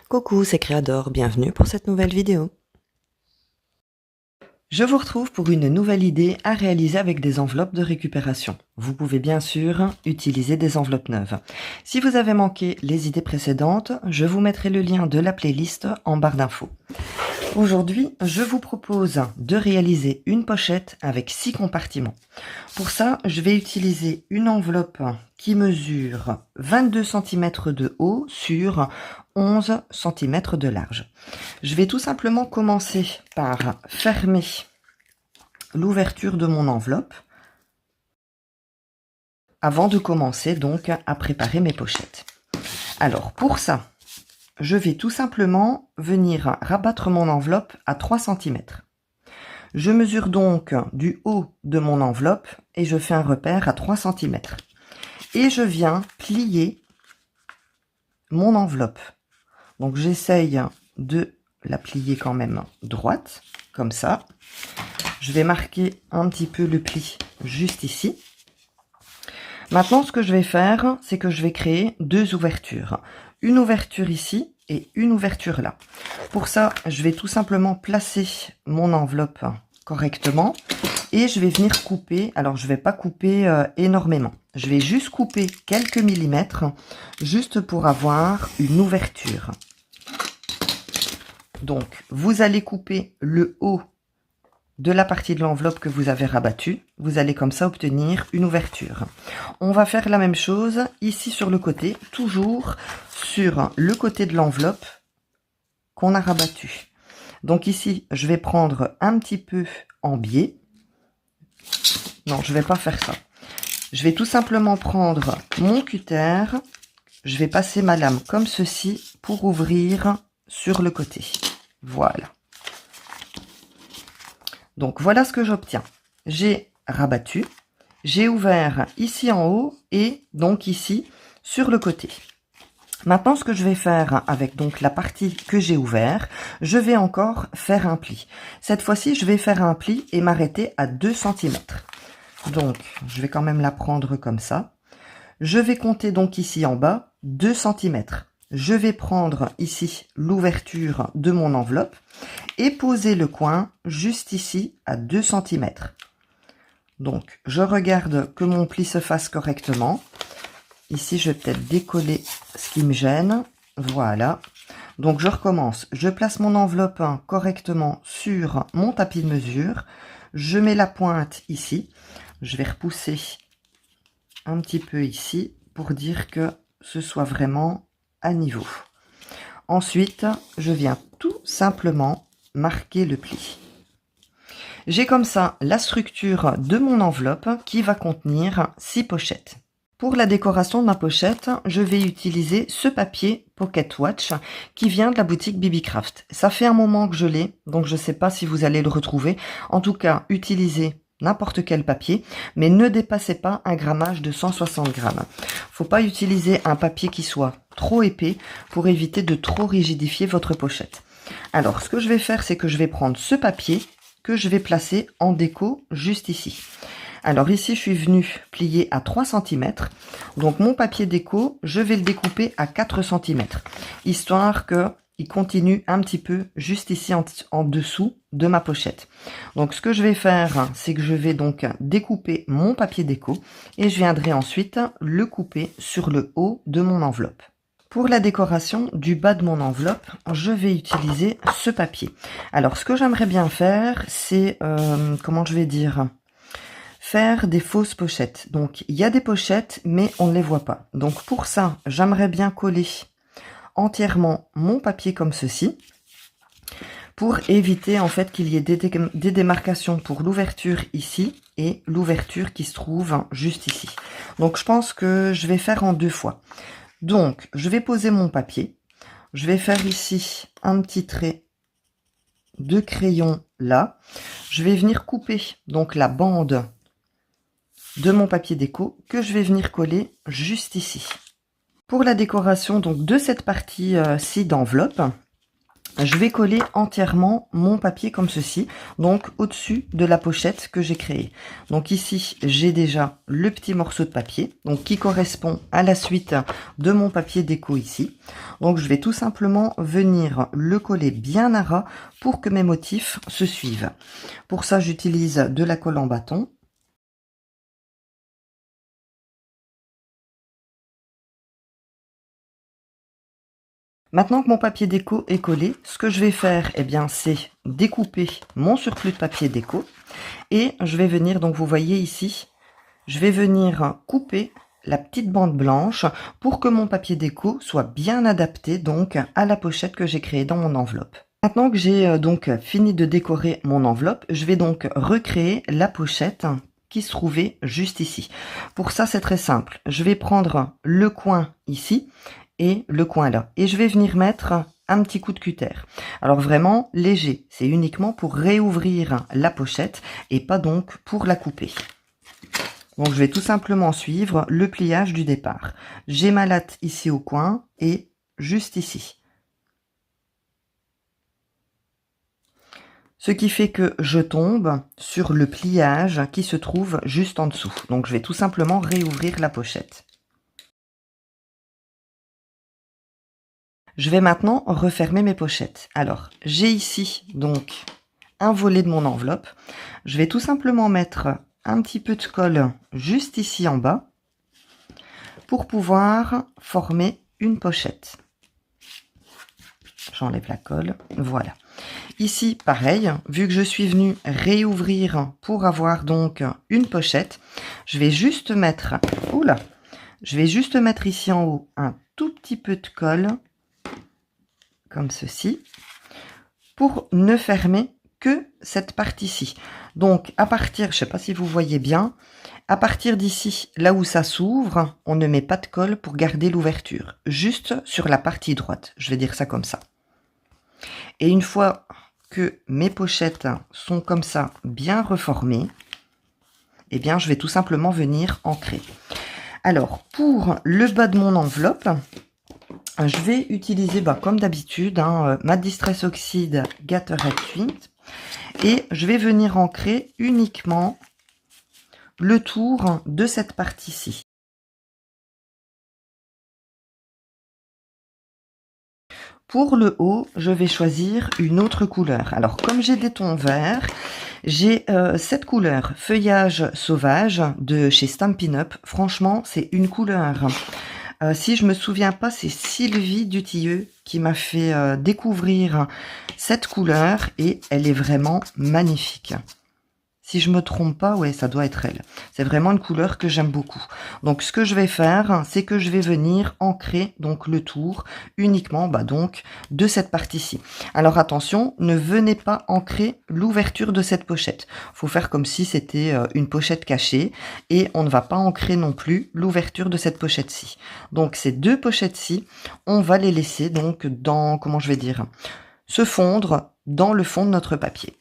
Coucou, c'est Créador, bienvenue pour cette nouvelle vidéo. Je vous retrouve pour une nouvelle idée à réaliser avec des enveloppes de récupération. Vous pouvez bien sûr utiliser des enveloppes neuves. Si vous avez manqué les idées précédentes, je vous mettrai le lien de la playlist en barre d'infos. Aujourd'hui, je vous propose de réaliser une pochette avec 6 compartiments. Pour ça, je vais utiliser une enveloppe qui mesure 22 cm de haut sur 11 cm de large. Je vais tout simplement commencer par fermer l'ouverture de mon enveloppe avant de commencer donc à préparer mes pochettes. Alors pour ça, je vais tout simplement venir rabattre mon enveloppe à 3 cm. Je mesure donc du haut de mon enveloppe et je fais un repère à 3 cm. Et je viens plier mon enveloppe. Donc j'essaye de la plier quand même droite, comme ça. Je vais marquer un petit peu le pli juste ici. Maintenant, ce que je vais faire, c'est que je vais créer deux ouvertures. Une ouverture ici et une ouverture là. Pour ça, je vais tout simplement placer mon enveloppe correctement et je vais venir couper. Alors, je ne vais pas couper énormément. Je vais juste couper quelques millimètres juste pour avoir une ouverture. Donc, vous allez couper le haut de la partie de l'enveloppe que vous avez rabattue. Vous allez comme ça obtenir une ouverture. On va faire la même chose ici sur le côté, toujours sur le côté de l'enveloppe qu'on a rabattu. Donc ici, je vais prendre un petit peu en biais. Non, je ne vais pas faire ça. Je vais tout simplement prendre mon cutter. Je vais passer ma lame comme ceci pour ouvrir sur le côté. Voilà. Donc voilà ce que j'obtiens. J'ai rabattu, j'ai ouvert ici en haut et donc ici sur le côté. Maintenant, ce que je vais faire avec donc la partie que j'ai ouvert, je vais encore faire un pli. Cette fois-ci, je vais faire un pli et m'arrêter à 2 cm. Donc, je vais quand même la prendre comme ça. Je vais compter donc ici en bas 2 cm. Je vais prendre ici l'ouverture de mon enveloppe et poser le coin juste ici à 2 cm. Donc, je regarde que mon pli se fasse correctement. Ici, je vais peut-être décoller ce qui me gêne. Voilà. Donc, je recommence. Je place mon enveloppe correctement sur mon tapis de mesure. Je mets la pointe ici. Je vais repousser un petit peu ici pour dire que ce soit vraiment à niveau. Ensuite, je viens tout simplement marquer le pli. J'ai comme ça la structure de mon enveloppe qui va contenir 6 pochettes. Pour la décoration de ma pochette, je vais utiliser ce papier Pocket Watch qui vient de la boutique BBCraft. Ça fait un moment que je l'ai, donc je ne sais pas si vous allez le retrouver. En tout cas, utilisez n'importe quel papier, mais ne dépassez pas un grammage de 160 grammes. Faut pas utiliser un papier qui soit trop épais pour éviter de trop rigidifier votre pochette. Alors, ce que je vais faire, c'est que je vais prendre ce papier que je vais placer en déco juste ici. Alors ici, je suis venue plier à 3 cm. Donc mon papier déco, je vais le découper à 4 cm, histoire que il continue un petit peu juste ici en dessous de ma pochette. Donc ce que je vais faire, c'est que je vais donc découper mon papier déco et je viendrai ensuite le couper sur le haut de mon enveloppe. Pour la décoration du bas de mon enveloppe, je vais utiliser ce papier. Alors ce que j'aimerais bien faire, c'est, comment je vais dire, faire des fausses pochettes. Donc il y a des pochettes, mais on ne les voit pas. Donc pour ça, j'aimerais bien coller entièrement mon papier comme ceci pour éviter en fait qu'il y ait des démarcations pour l'ouverture ici et l'ouverture qui se trouve juste ici. Donc je pense que je vais faire en 2 fois. Donc je vais poser mon papier, je vais faire ici un petit trait de crayon là, je vais venir couper donc la bande de mon papier déco que je vais venir coller juste ici. Pour la décoration donc de cette partie-ci d'enveloppe, je vais coller entièrement mon papier comme ceci, donc au-dessus de la pochette que j'ai créée. Donc ici, j'ai déjà le petit morceau de papier, donc qui correspond à la suite de mon papier déco ici. Donc je vais tout simplement venir le coller bien à ras pour que mes motifs se suivent. Pour ça, j'utilise de la colle en bâton. Maintenant que mon papier déco est collé, ce que je vais faire, eh bien, c'est découper mon surplus de papier déco et je vais venir, donc vous voyez ici, je vais venir couper la petite bande blanche pour que mon papier déco soit bien adapté donc à la pochette que j'ai créée dans mon enveloppe. Maintenant que j'ai donc fini de décorer mon enveloppe, je vais donc recréer la pochette qui se trouvait juste ici. Pour ça, c'est très simple. Je vais prendre le coin ici et le coin là. Et je vais venir mettre un petit coup de cutter. Alors vraiment léger, c'est uniquement pour réouvrir la pochette et pas donc pour la couper. Donc je vais tout simplement suivre le pliage du départ. J'ai ma latte ici au coin et juste ici. Ce qui fait que je tombe sur le pliage qui se trouve juste en dessous. Donc je vais tout simplement réouvrir la pochette. Je vais maintenant refermer mes pochettes. Alors, j'ai ici donc un volet de mon enveloppe. Je vais tout simplement mettre un petit peu de colle juste ici en bas pour pouvoir former une pochette. J'enlève la colle, voilà. Ici, pareil, vu que je suis venue réouvrir pour avoir donc une pochette, je vais juste mettre, ici en haut un tout petit peu de colle comme ceci, pour ne fermer que cette partie-ci. Donc, à partir, je ne sais pas si vous voyez bien, à partir d'ici, là où ça s'ouvre, on ne met pas de colle pour garder l'ouverture, juste sur la partie droite, je vais dire ça comme ça. Et une fois que mes pochettes sont comme ça, bien reformées, eh bien, je vais tout simplement venir ancrer. Alors, pour le bas de mon enveloppe, je vais utiliser, comme d'habitude, ma Distress Oxide Gathered Twint. Et je vais venir ancrer uniquement le tour de cette partie-ci. Pour le haut, je vais choisir une autre couleur. Alors, comme j'ai des tons verts, j'ai cette couleur Feuillage Sauvage de chez Stampin' Up. Franchement, c'est une couleur... si je me souviens pas, c'est Sylvie Dutilleux qui m'a fait découvrir cette couleur et elle est vraiment magnifique. Si je me trompe pas, ouais, ça doit être elle. C'est vraiment une couleur que j'aime beaucoup. Donc, ce que je vais faire, c'est que je vais venir ancrer donc le tour uniquement, donc, de cette partie-ci. Alors, attention, ne venez pas ancrer l'ouverture de cette pochette. Faut faire comme si c'était une pochette cachée et on ne va pas ancrer non plus l'ouverture de cette pochette-ci. Donc, ces deux pochettes-ci, on va les laisser donc dans, comment je vais dire, se fondre dans le fond de notre papier.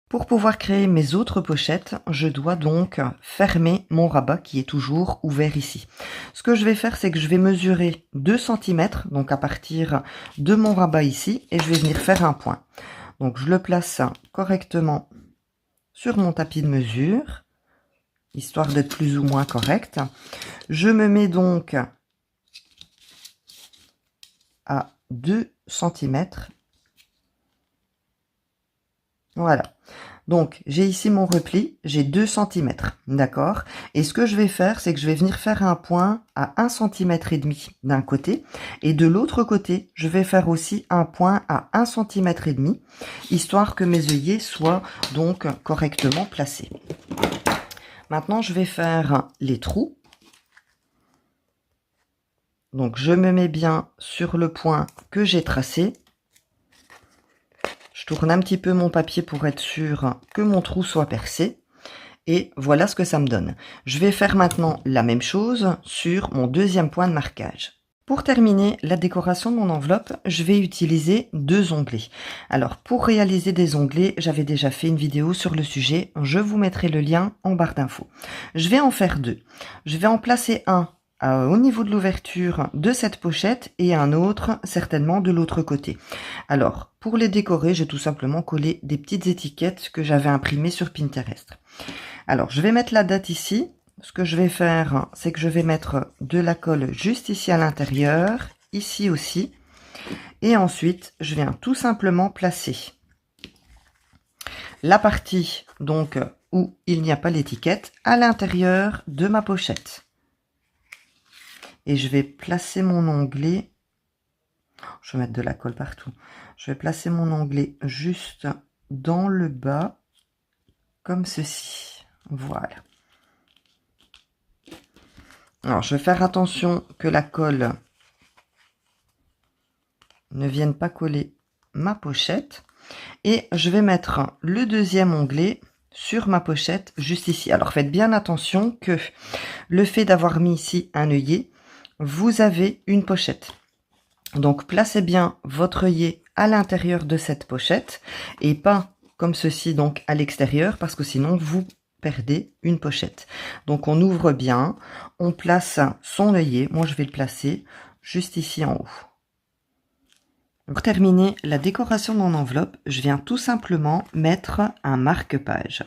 Pour pouvoir créer mes autres pochettes, je dois donc fermer mon rabat qui est toujours ouvert ici. Ce que je vais faire, c'est que je vais mesurer 2 cm, donc à partir de mon rabat ici, et je vais venir faire un point. Donc je le place correctement sur mon tapis de mesure, histoire d'être plus ou moins correct. Je me mets donc à 2 cm. Voilà. Donc, j'ai ici mon repli, j'ai 2 cm, d'accord? Et ce que je vais faire, c'est que je vais venir faire un point à 1,5 cm d'un côté, et de l'autre côté, je vais faire aussi un point à 1,5 cm, histoire que mes œillets soient donc correctement placés. Maintenant, je vais faire les trous. Donc, je me mets bien sur le point que j'ai tracé. Je tourne un petit peu mon papier pour être sûr que mon trou soit percé. Et voilà ce que ça me donne. Je vais faire maintenant la même chose sur mon deuxième point de marquage. Pour terminer la décoration de mon enveloppe, je vais utiliser 2 onglets. Alors, pour réaliser des onglets, j'avais déjà fait une vidéo sur le sujet. Je vous mettrai le lien en barre d'infos. Je vais en faire 2. Je vais en placer un au niveau de l'ouverture de cette pochette et un autre certainement de l'autre côté. Alors, pour les décorer, j'ai tout simplement collé des petites étiquettes que j'avais imprimées sur Pinterest. Alors, je vais mettre la date ici. Ce que je vais faire, c'est que je vais mettre de la colle juste ici à l'intérieur, ici aussi. Et ensuite, je viens tout simplement placer la partie donc où il n'y a pas l'étiquette à l'intérieur de ma pochette. Et je vais placer mon onglet. Je vais mettre de la colle partout. Je vais placer mon onglet juste dans le bas, comme ceci. Voilà. Alors, je vais faire attention que la colle ne vienne pas coller ma pochette. Et je vais mettre le deuxième onglet sur ma pochette juste ici. Alors, faites bien attention que le fait d'avoir mis ici un œillet, vous avez une pochette. Donc, placez bien votre œillet à l'intérieur de cette pochette et pas comme ceci, donc à l'extérieur, parce que sinon, vous perdez une pochette. Donc, on ouvre bien, on place son œillet. Moi, je vais le placer juste ici en haut. Pour terminer la décoration de mon enveloppe, je viens tout simplement mettre un marque-page.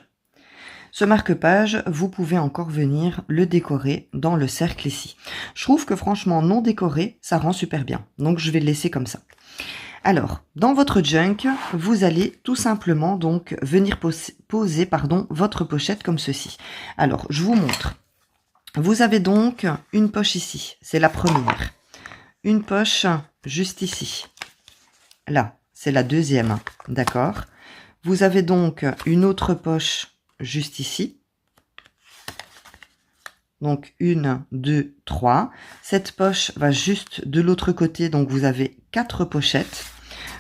Ce marque-page, vous pouvez encore venir le décorer dans le cercle ici. Je trouve que franchement, non décoré, ça rend super bien. Donc, je vais le laisser comme ça. Alors, dans votre junk, vous allez tout simplement donc venir poser votre pochette comme ceci. Alors, je vous montre. Vous avez donc une poche ici, c'est la première. Une poche juste ici. Là, c'est la deuxième, d'accord? Vous avez donc une autre poche juste ici. Donc, 1, 2, 3. Cette poche va juste de l'autre côté, donc vous avez 4 pochettes.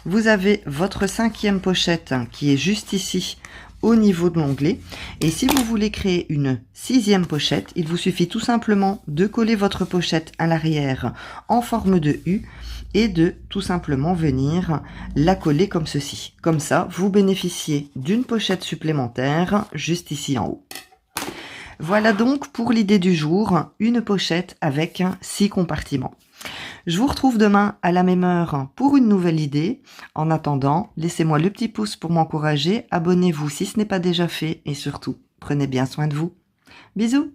Vous avez votre cinquième pochette qui est juste ici au niveau de l'onglet. Et si vous voulez créer une sixième pochette, il vous suffit tout simplement de coller votre pochette à l'arrière en forme de U et de tout simplement venir la coller comme ceci. Comme ça, vous bénéficiez d'une pochette supplémentaire juste ici en haut. Voilà donc pour l'idée du jour, une pochette avec 6 compartiments. Je vous retrouve demain à la même heure pour une nouvelle idée. En attendant, laissez-moi le petit pouce pour m'encourager, abonnez-vous si ce n'est pas déjà fait et surtout, prenez bien soin de vous. Bisous!